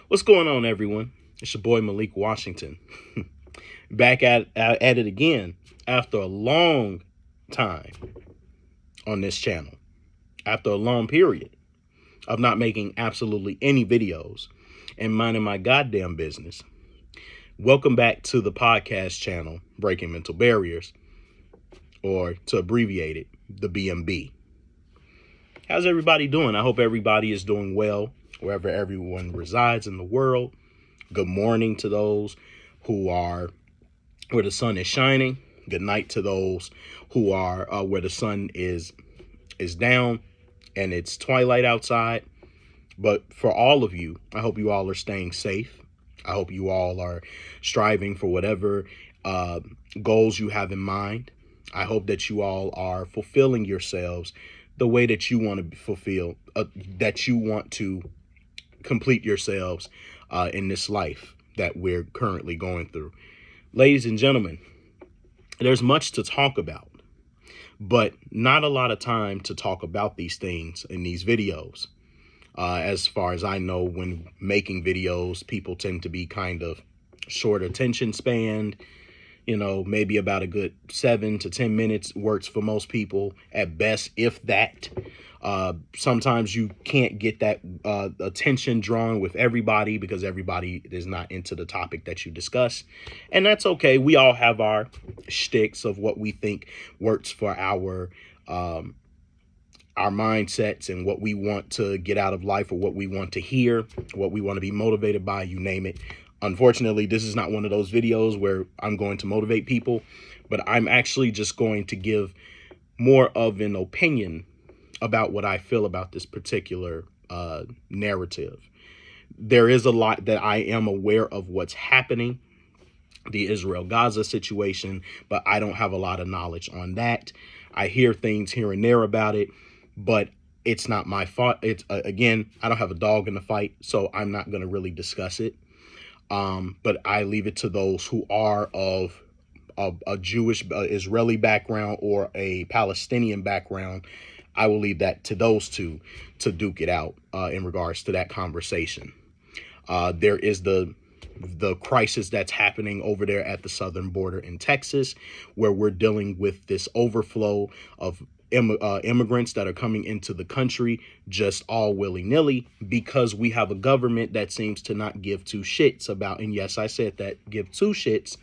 What's going on, everyone? It's your boy Malik Washington, back at it again after a long time on this channel, after a long period of not making absolutely any videos and minding my goddamn business. Welcome back to the podcast channel, Breaking Mental Barriers, or to abbreviate it, the BMB. How's everybody doing? I hope everybody is doing well wherever everyone resides in the world. Good morning to those who are where the sun is shining. Good night to those who are where the sun is down and it's twilight outside. But for all of you, I hope you all are staying safe. I hope you all are striving for whatever goals you have in mind. I hope that you all are fulfilling yourselves the way that you want to fulfill, that you want to complete yourselves in this life that we're currently going through. Ladies and gentlemen, there's much to talk about, but not a lot of time to talk about these things in these videos. As far as I know, when making videos, people tend to be kind of short attention span. Maybe about a good 7 to 10 minutes works for most people at best, if that. Sometimes you can't get that attention drawn with everybody because everybody is not into the topic that you discuss. And that's okay. We all have our shticks of what we think works for our mindsets and what we want to get out of life, or what we want to hear, what we want to be motivated by, you name it. Unfortunately, this is not one of those videos where I'm going to motivate people, but I'm actually just going to give more of an opinion about what I feel about this particular narrative. There is a lot that I am aware of what's happening, the Israel-Gaza situation, but I don't have a lot of knowledge on that. I hear things here and there about it, but it's not my fault. It's again, I don't have a dog in the fight, so I'm not going to really discuss it. But I leave it to those who are of a Jewish Israeli background or a Palestinian background. I will leave that to those two to duke it out in regards to that conversation. There is the crisis that's happening over there at the southern border in Texas, where we're dealing with this overflow of immigrants that are coming into the country just all willy-nilly, because we have a government that seems to not give two shits about, and yes, I said that, give two shits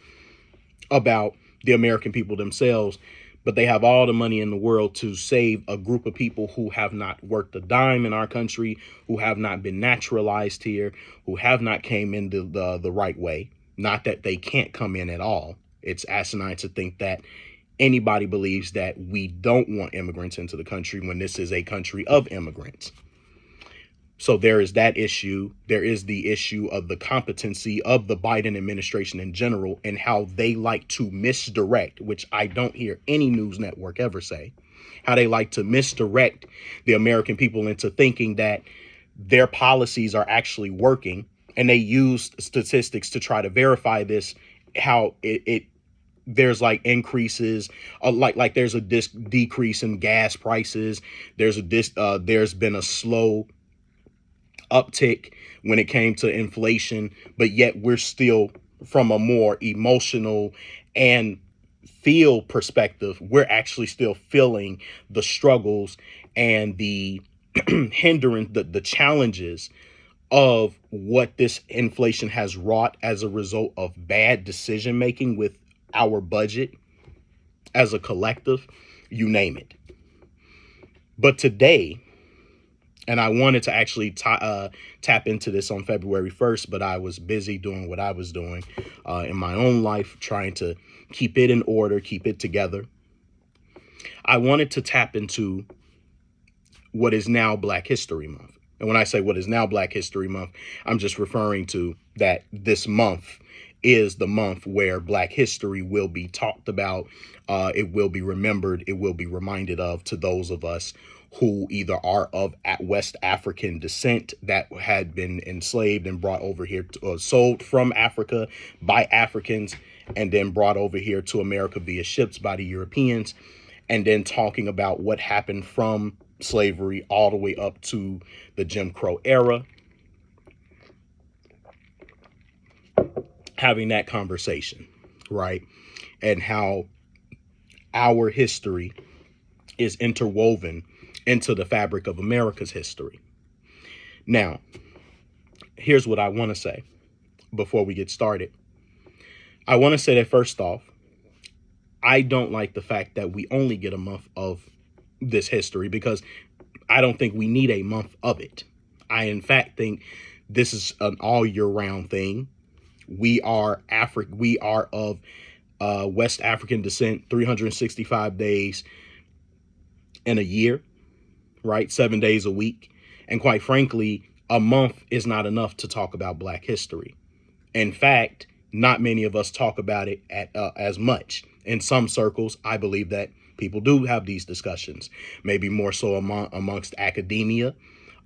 about the American people themselves, but they have all the money in the world to save a group of people who have not worked a dime in our country, who have not been naturalized here, who have not came in the right way. Not that they can't come in at all. It's asinine to think that anybody believes that we don't want immigrants into the country when this is a country of immigrants. So there is that issue. There is the issue of the competency of the Biden administration in general and how they like to misdirect, which I don't hear any news network ever say, how they like to misdirect the American people into thinking that their policies are actually working. And they use statistics to try to verify this, how there's like increases, like there's a decrease in gas prices. There's been a slow uptick when it came to inflation, but yet we're still, from a more emotional and feel perspective, we're actually still feeling the struggles and the hindrance, the challenges of what this inflation has wrought as a result of bad decision making with our budget as a collective, you name it. But today, and I wanted to actually tap into this on February 1st, but I was busy doing what I was doing in my own life, trying to keep it in order, keep it together. I wanted to tap into what is now Black History Month. And when I say what is now Black History Month, I'm just referring to that this month is the month where Black history will be talked about. It will be remembered. It will be reminded of to those of us who either are of West African descent, that had been enslaved and brought over here, sold from Africa by Africans, and then brought over here to America via ships by the Europeans, and then talking about what happened from slavery all the way up to the Jim Crow era. having that conversation, right? And how our history is interwoven into the fabric of America's history. Now, here's what I want to say before we get started. I want to say that first off, I don't like the fact that we only get a month of this history, because I don't think we need a month of it. I, in fact, think this is an all year round thing. We are of West African descent, 365 days in a year, right? 7 days a week. And quite frankly, a month is not enough to talk about Black history. In fact, not many of us talk about it as much. In some circles, I believe that people do have these discussions, maybe more so amongst academia,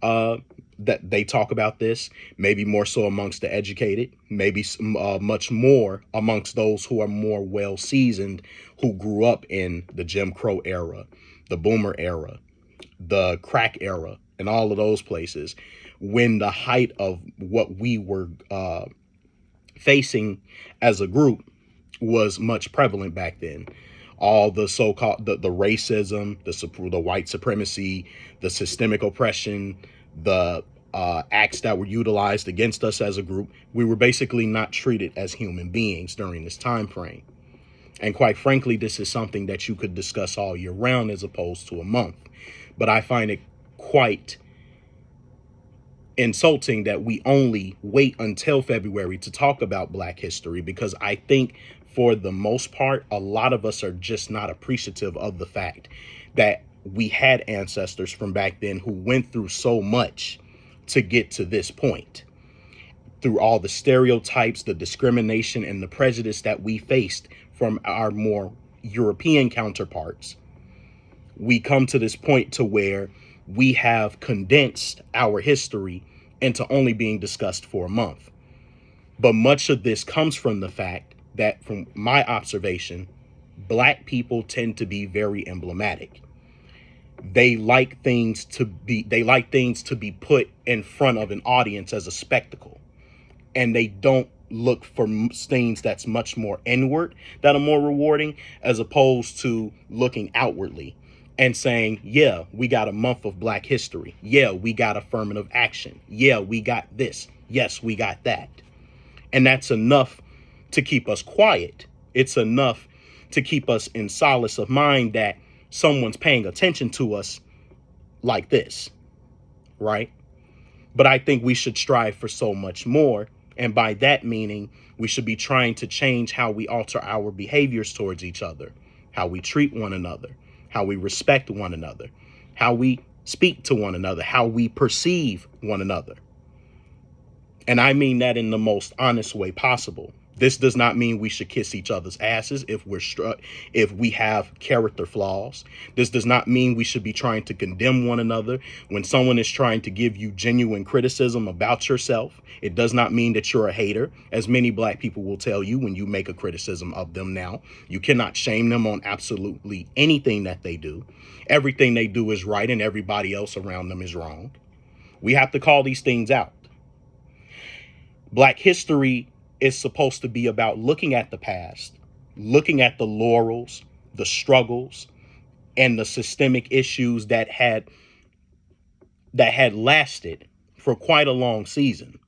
that they talk about this, maybe more so amongst the educated, maybe much more amongst those who are more well seasoned, who grew up in the Jim Crow era, the Boomer era, the crack era, and all of those places, when the height of what we were facing as a group was much prevalent back then. All the so-called the racism, the white supremacy, the systemic oppression, the acts that were utilized against us as a group, we were basically not treated as human beings during this time frame. And quite frankly, this is something that you could discuss all year round as opposed to a month. But I find it quite insulting that we only wait until February to talk about Black history, because I think for the most part, a lot of us are just not appreciative of the fact that we had ancestors from back then who went through so much to get to this point, through all the stereotypes, the discrimination, and the prejudice that we faced from our more European counterparts. We come to this point to where we have condensed our history into only being discussed for a month. But much of this comes from the fact that, from my observation, Black people tend to be very emblematic. They like things to be put in front of an audience as a spectacle. And they don't look for things that's much more inward, that are more rewarding, as opposed to looking outwardly and saying, yeah, we got a month of Black history. Yeah, we got affirmative action. Yeah, we got this. Yes, we got that. And that's enough to keep us quiet. It's enough to keep us in solace of mind that someone's paying attention to us like this, right? But I think we should strive for so much more. And by that meaning, we should be trying to change how we alter our behaviors towards each other, how we treat one another, how we respect one another, how we speak to one another, how we perceive one another. And I mean that in the most honest way possible. This does not mean we should kiss each other's asses if we have character flaws. This does not mean we should be trying to condemn one another when someone is trying to give you genuine criticism about yourself. It does not mean that you're a hater, as many Black people will tell you when you make a criticism of them now. You cannot shame them on absolutely anything that they do. Everything they do is right and everybody else around them is wrong. We have to call these things out. Black history is supposed to be about looking at the past, looking at the laurels, the struggles, and the systemic issues that had lasted for quite a long season.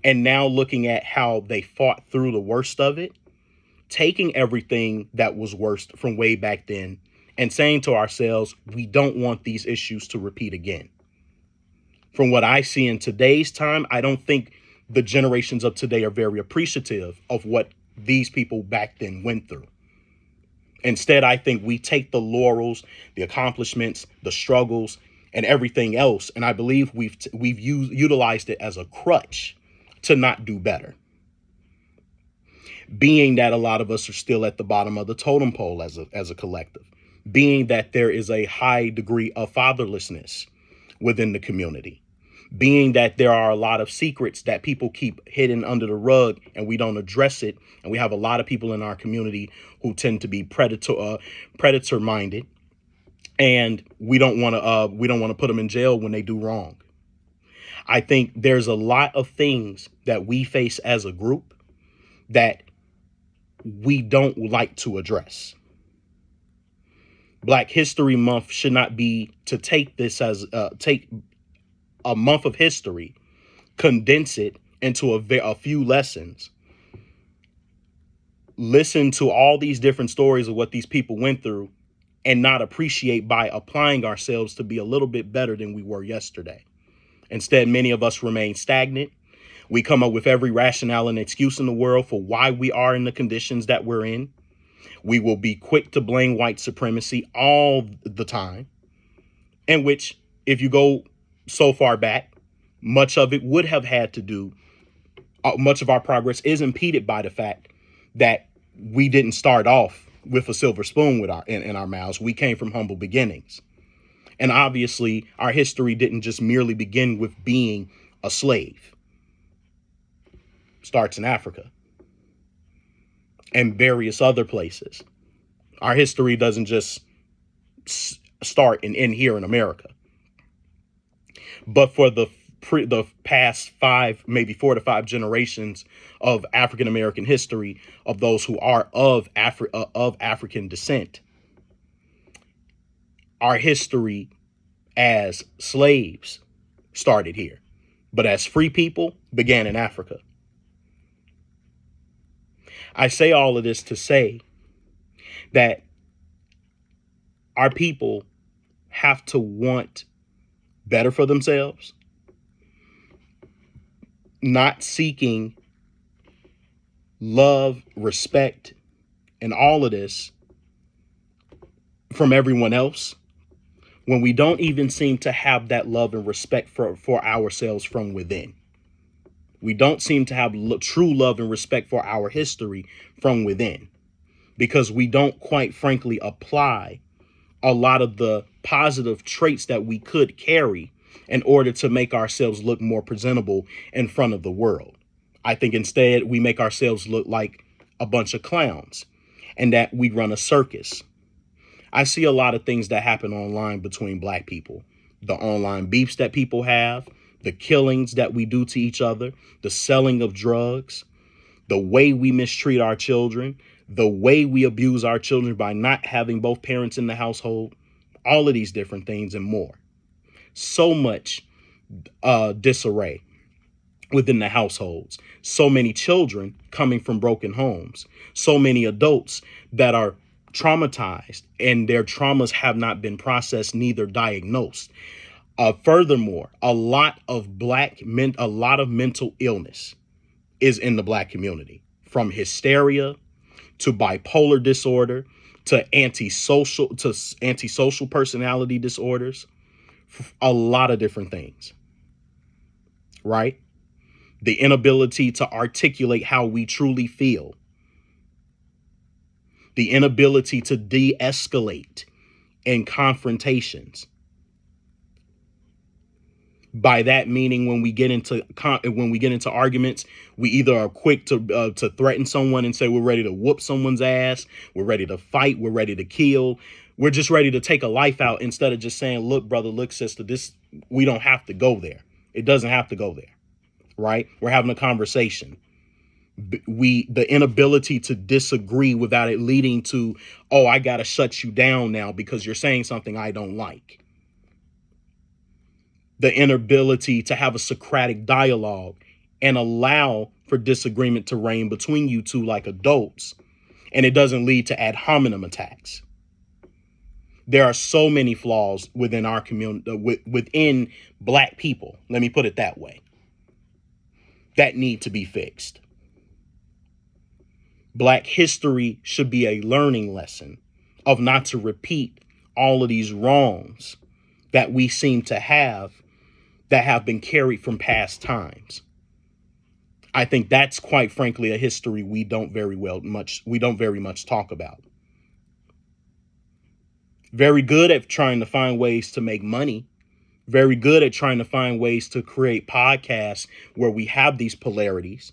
And now looking at how they fought through the worst of it, taking everything that was worst from way back then and saying to ourselves, we don't want these issues to repeat again. From what I see in today's time, I don't think the generations of today are very appreciative of what these people back then went through. Instead, I think we take the laurels, the accomplishments, the struggles, and everything else, and I believe we've utilized it as a crutch to not do better. Being that a lot of us are still at the bottom of the totem pole as a collective, being that there is a high degree of fatherlessness within the community, being that there are a lot of secrets that people keep hidden under the rug and we don't address it. And we have a lot of people in our community who tend to be predator minded, and we don't want to put them in jail when they do wrong. I think there's a lot of things that we face as a group that we don't like to address. Black History Month should not be to take this as take a month of history, condense it into a few lessons, listen to all these different stories of what these people went through, and not appreciate by applying ourselves to be a little bit better than we were yesterday. Instead, many of us remain stagnant. We come up with every rationale and excuse in the world for why we are in the conditions that we're in. We will be quick to blame white supremacy all the time, in which, if you go so far back, much of it would have had to do, much of our progress is impeded by the fact that we didn't start off with a silver spoon with in our mouths. We came from humble beginnings. And obviously, our history didn't just merely begin with being a slave. It starts in Africa and various other places. Our history doesn't just start and end here in America. But for the past 5, maybe 4 to 5 generations of African American history, of those who are of African descent, our history as slaves started here, but as free people began in Africa. I say all of this to say that our people have to want better for themselves, not seeking love, respect, and all of this from everyone else, when we don't even seem to have that love and respect for ourselves from within. We don't seem to have true love and respect for our history from within, because we don't, quite frankly, apply a lot of the positive traits that we could carry in order to make ourselves look more presentable in front of the world. I think instead we make ourselves look like a bunch of clowns and that we run a circus. I see a lot of things that happen online between Black people, the online beefs that people have, the killings that we do to each other, the selling of drugs, the way we mistreat our children, the way we abuse our children by not having both parents in the household, all of these different things and more. So much disarray within the households, so many children coming from broken homes, so many adults that are traumatized and their traumas have not been processed, neither diagnosed. Furthermore, a lot of mental illness is in the Black community, from hysteria to bipolar disorder to antisocial personality disorders, a lot of different things, right? The inability to articulate how we truly feel, the inability to de-escalate in confrontations. By that meaning, when we get into arguments, we either are quick to threaten someone and say we're ready to whoop someone's ass, we're ready to fight, we're ready to kill, we're just ready to take a life out, instead of just saying, look, brother, look, sister, we don't have to go there. It doesn't have to go there, right? We're having a conversation. The inability to disagree without it leading to, oh, I got to shut you down now because you're saying something I don't like. The inability to have a Socratic dialogue and allow for disagreement to reign between you two like adults, and it doesn't lead to ad hominem attacks. There are so many flaws within our community, within Black people, let me put it that way, that need to be fixed. Black history should be a learning lesson of not to repeat all of these wrongs that we seem to have that have been carried from past times. I think that's, quite frankly, a history we don't very much talk about. Very good at trying to find ways to make money, very good at trying to find ways to create podcasts where we have these polarities,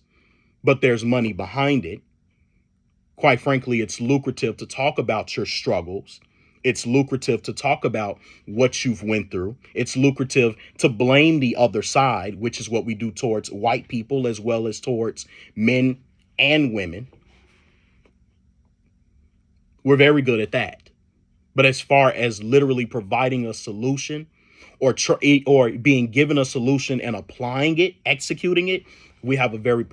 but there's money behind it. Quite frankly, it's lucrative to talk about your struggles. It's lucrative to talk about what you've went through. It's lucrative to blame the other side, which is what we do towards white people as well as towards men and women. We're very good at that. But as far as literally providing a solution or being given a solution and applying it, executing it, we have a very,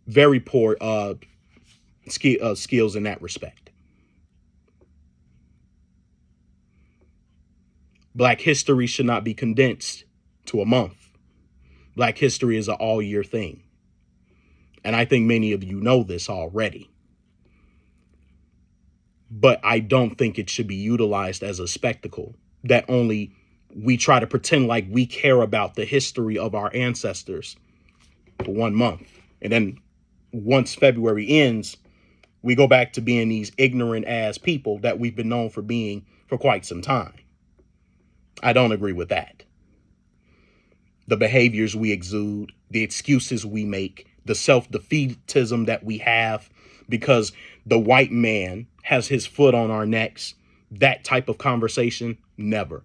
very poor skills in that respect. Black history should not be condensed to a month. Black history is an all year thing. And I think many of you know this already. But I don't think it should be utilized as a spectacle that only we try to pretend like we care about the history of our ancestors for 1 month. And then once February ends, we go back to being these ignorant ass people that we've been known for being for quite some time. I don't agree with that. The behaviors we exude, the excuses we make, the self-defeatism that we have because the white man has his foot on our necks, that type of conversation, never.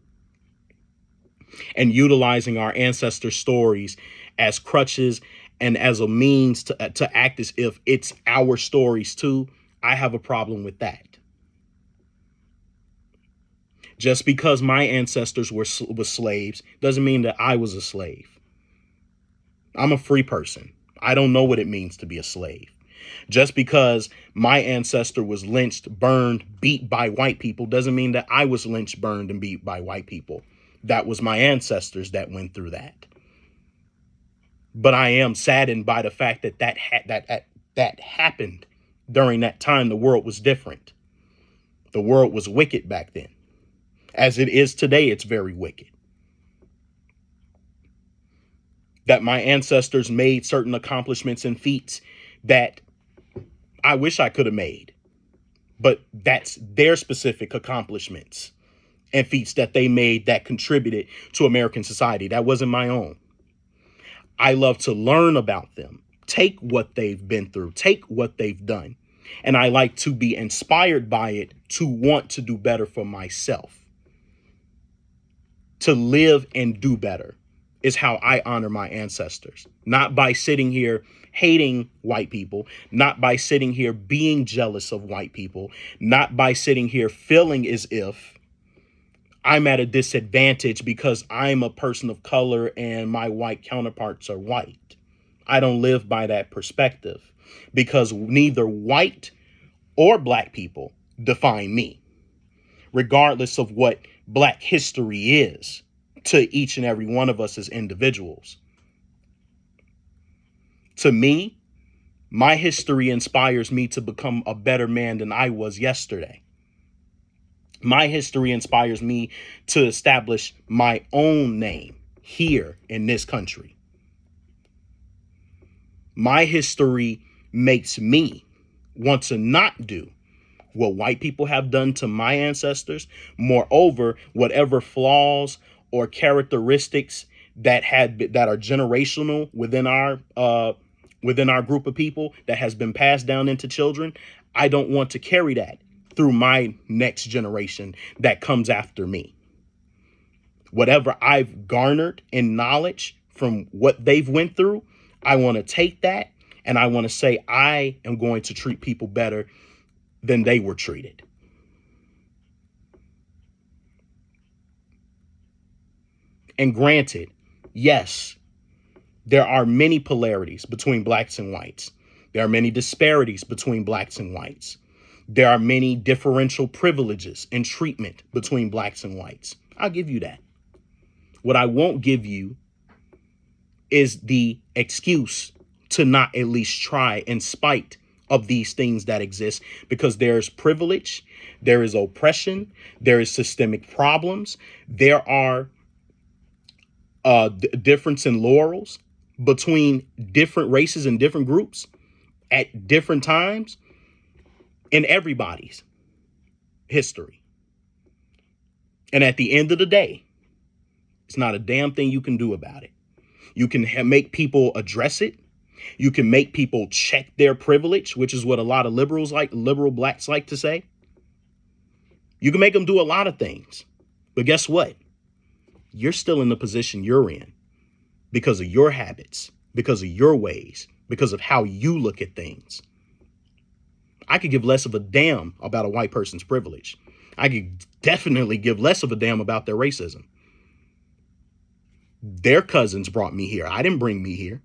And utilizing our ancestor stories as crutches and as a means to act as if it's our stories too, I have a problem with that. Just because my ancestors were slaves doesn't mean that I was a slave. I'm a free person. I don't know what it means to be a slave. Just because my ancestor was lynched, burned, beat by white people doesn't mean that I was lynched, burned, and beat by white people. That was my ancestors that went through that. But I am saddened by the fact that that happened during that time. The world was different. The world was wicked back then. As it is today, it's very wicked. That my ancestors made certain accomplishments and feats that I wish I could have made. But that's their specific accomplishments and feats that they made that contributed to American society. That wasn't my own. I love to learn about them, take what they've been through, take what they've done. And I like to be inspired by it to want to do better for myself. To live and do better is how I honor my ancestors. Not by sitting here hating white people, not by sitting here being jealous of white people, not by sitting here feeling as if I'm at a disadvantage because I'm a person of color and my white counterparts are white. I don't live by that perspective because neither white or black people define me, regardless of what black history is to each and every one of us as individuals. To me, my history inspires me to become a better man than I was yesterday. My history inspires me to establish my own name here in this country. My history makes me want to not do what white people have done to my ancestors. Moreover, whatever flaws or characteristics that are generational within our group of people that has been passed down into children, I don't want to carry that through my next generation that comes after me. Whatever I've garnered in knowledge from what they've went through, I want to take that and I want to say I am going to treat people better than they were treated. And granted, yes, there are many polarities between blacks and whites. There are many disparities between blacks and whites. There are many differential privileges and treatment between blacks and whites. I'll give you that. What I won't give you is the excuse to not at least try in spite of these things that exist, because there's privilege, there is oppression, there is systemic problems, there are difference in laurels between different races and different groups at different times in everybody's history. And at the end of the day, it's not a damn thing you can do about it. You can make people address it. You can make people check their privilege, which is what a lot of liberal blacks like to say. You can make them do a lot of things. But guess what? You're still in the position you're in because of your habits, because of your ways, because of how you look at things. I could give less of a damn about a white person's privilege. I could definitely give less of a damn about their racism. Their cousins brought me here. I didn't bring me here.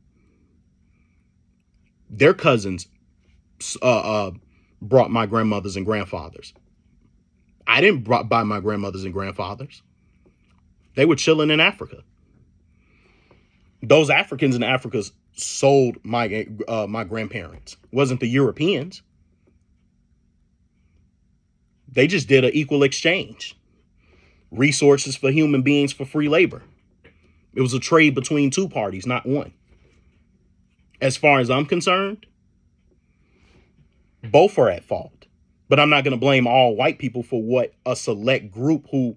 Their cousins brought my grandmothers and grandfathers. I didn't buy my grandmothers and grandfathers. They were chilling in Africa. Those Africans in Africa sold my grandparents. It wasn't the Europeans. They just did an equal exchange. Resources for human beings for free labor. It was a trade between two parties, not one. As far as I'm concerned, both are at fault. But I'm not going to blame all white people for what a select group who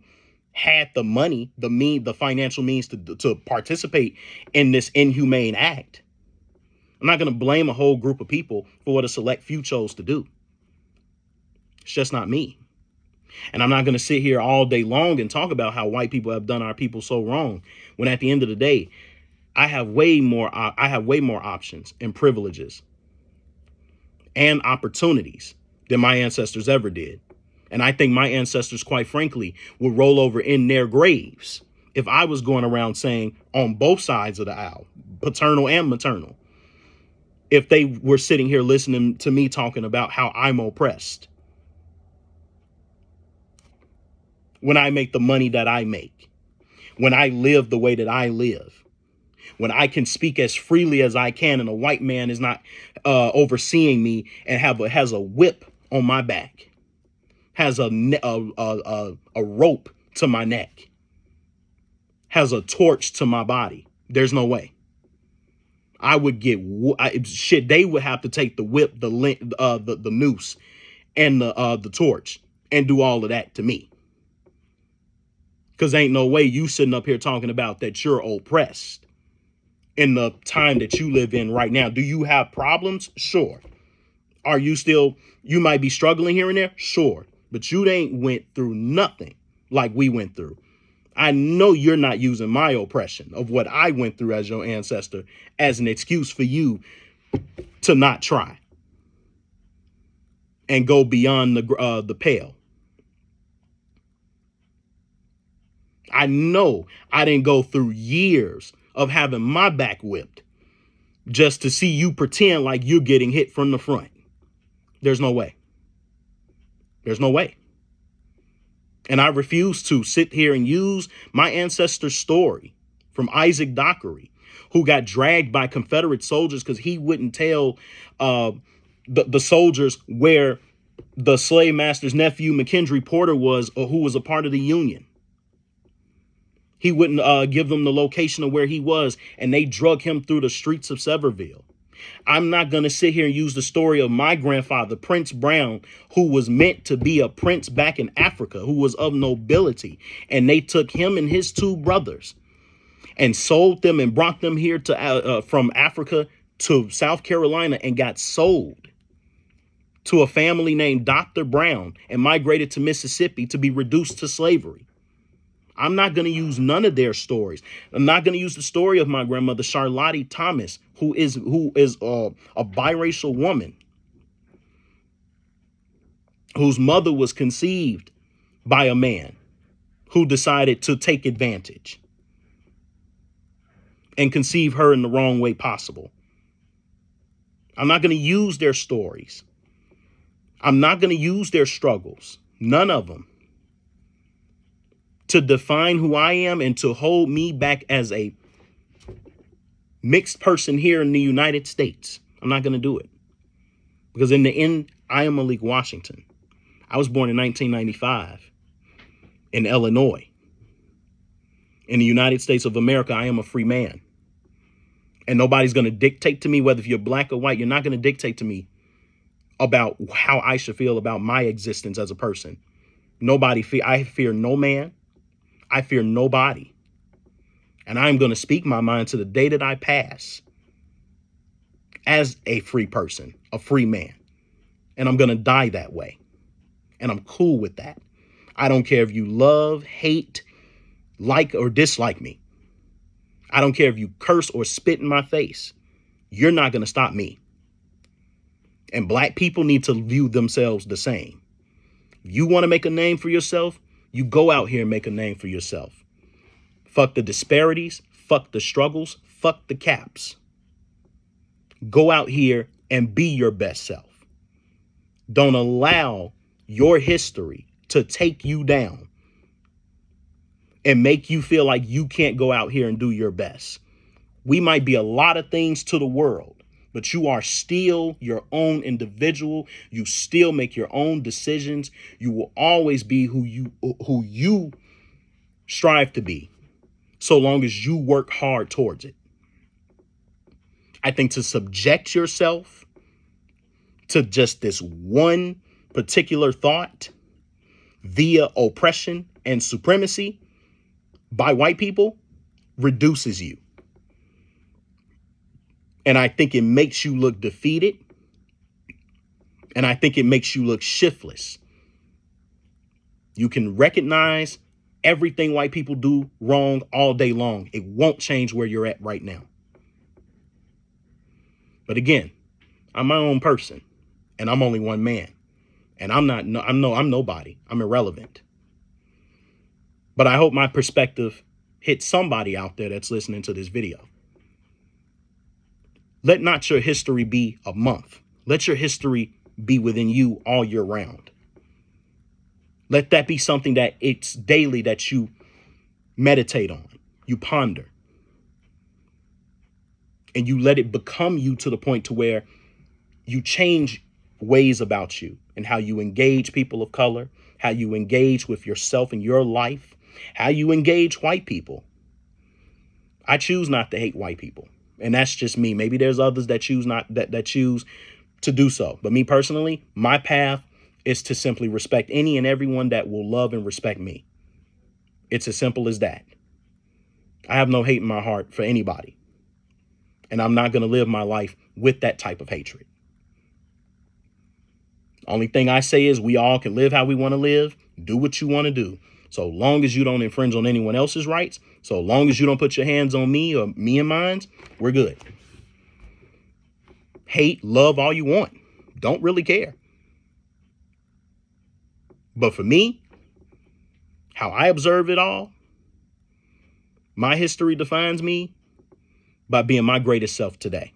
had the money, the financial means to participate in this inhumane act. I'm not going to blame a whole group of people for what a select few chose to do. It's just not me. And I'm not going to sit here all day long and talk about how white people have done our people so wrong, when at the end of the day, I have way more options and privileges and opportunities than my ancestors ever did. And I think my ancestors, quite frankly, would roll over in their graves if I was going around saying on both sides of the aisle, paternal and maternal, if they were sitting here listening to me talking about how I'm oppressed. When I make the money that I make, when I live the way that I live, when I can speak as freely as I can and a white man is not overseeing me and has a whip on my back, has a rope to my neck, has a torch to my body. There's no way. I would get shit. They would have to take the whip, the noose, and the torch and do all of that to me. Because ain't no way you sitting up here talking about that you're oppressed in the time that you live in right now. Do you have problems? Sure. Are you might be struggling here and there? Sure. But you ain't went through nothing like we went through. I know you're not using my oppression of what I went through as your ancestor as an excuse for you to not try and go beyond the pale. I know I didn't go through years of having my back whipped just to see you pretend like you're getting hit from the front. There's no way. There's no way. And I refuse to sit here and use my ancestor's story from Isaac Dockery, who got dragged by Confederate soldiers because he wouldn't tell the soldiers where the slave master's nephew, McKendree Porter, was, or who was a part of the Union. He wouldn't give them the location of where he was, and they drug him through the streets of Sevierville. I'm not going to sit here and use the story of my grandfather, Prince Brown, who was meant to be a prince back in Africa, who was of nobility. And they took him and his two brothers and sold them and brought them here to from Africa to South Carolina and got sold to a family named Dr. Brown and migrated to Mississippi to be reduced to slavery. I'm not going to use none of their stories. I'm not going to use the story of my grandmother, Charlotte Thomas, who is a biracial woman whose mother was conceived by a man who decided to take advantage and conceive her in the wrong way possible. I'm not going to use their stories. I'm not going to use their struggles. None of them. To define who I am and to hold me back as a mixed person here in the United States. I'm not going to do it. Because in the end, I am Malik Washington. I was born in 1995 in Illinois. In the United States of America, I am a free man. And nobody's going to dictate to me, whether if you're black or white, you're not going to dictate to me about how I should feel about my existence as a person. I fear no man. I fear nobody. And I'm going to speak my mind to the day that I pass as a free person, a free man. And I'm going to die that way. And I'm cool with that. I don't care if you love, hate, like, or dislike me. I don't care if you curse or spit in my face. you're not going to stop me. And black people need to view themselves the same. You want to make a name for yourself, you go out here and make a name for yourself. Fuck the disparities, fuck the struggles, fuck the caps. Go out here and be your best self. Don't allow your history to take you down and make you feel like you can't go out here and do your best. We might be a lot of things to the world, but you are still your own individual. You still make your own decisions. You will always be who you strive to be, so long as you work hard towards it. I think to subject yourself to just this one particular thought via oppression and supremacy by white people reduces you. And I think it makes you look defeated. And I think it makes you look shiftless. You can recognize everything white people do wrong all day long. It won't change where you're at right now. But again, I'm my own person and I'm only one man. And I'm nobody. I'm irrelevant. But I hope my perspective hits somebody out there that's listening to this video. Let not your history be a month. Let your history be within you all year round. Let that be something that it's daily that you meditate on, you ponder, and you let it become you to the point to where you change ways about you and how you engage people of color, how you engage with yourself and your life, how you engage white people. I choose not to hate white people. And that's just me. Maybe there's others that choose that choose to do so. But me personally, my path is to simply respect any and everyone that will love and respect me. It's as simple as that. I have no hate in my heart for anybody. And I'm not going to live my life with that type of hatred. Only thing I say is we all can live how we want to live, do what you want to do. So long as you don't infringe on anyone else's rights, so long as you don't put your hands on me or me and mine, we're good. Hate, love all you want. Don't really care. But for me, how I observe it all, my history defines me by being my greatest self today.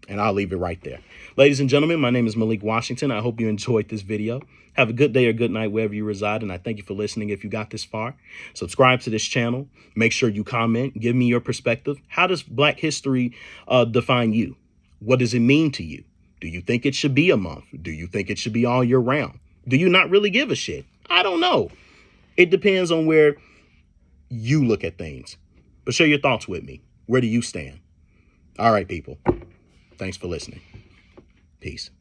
And I'll leave it right there. Ladies and gentlemen, my name is Malik Washington. I hope you enjoyed this video. Have a good day or good night wherever you reside. And I thank you for listening. If you got this far, subscribe to this channel. Make sure you comment. Give me your perspective. How does Black history define you? What does it mean to you? Do you think it should be a month? Do you think it should be all year round? Do you not really give a shit? I don't know. It depends on where you look at things. But share your thoughts with me. Where do you stand? All right, people. Thanks for listening. Peace.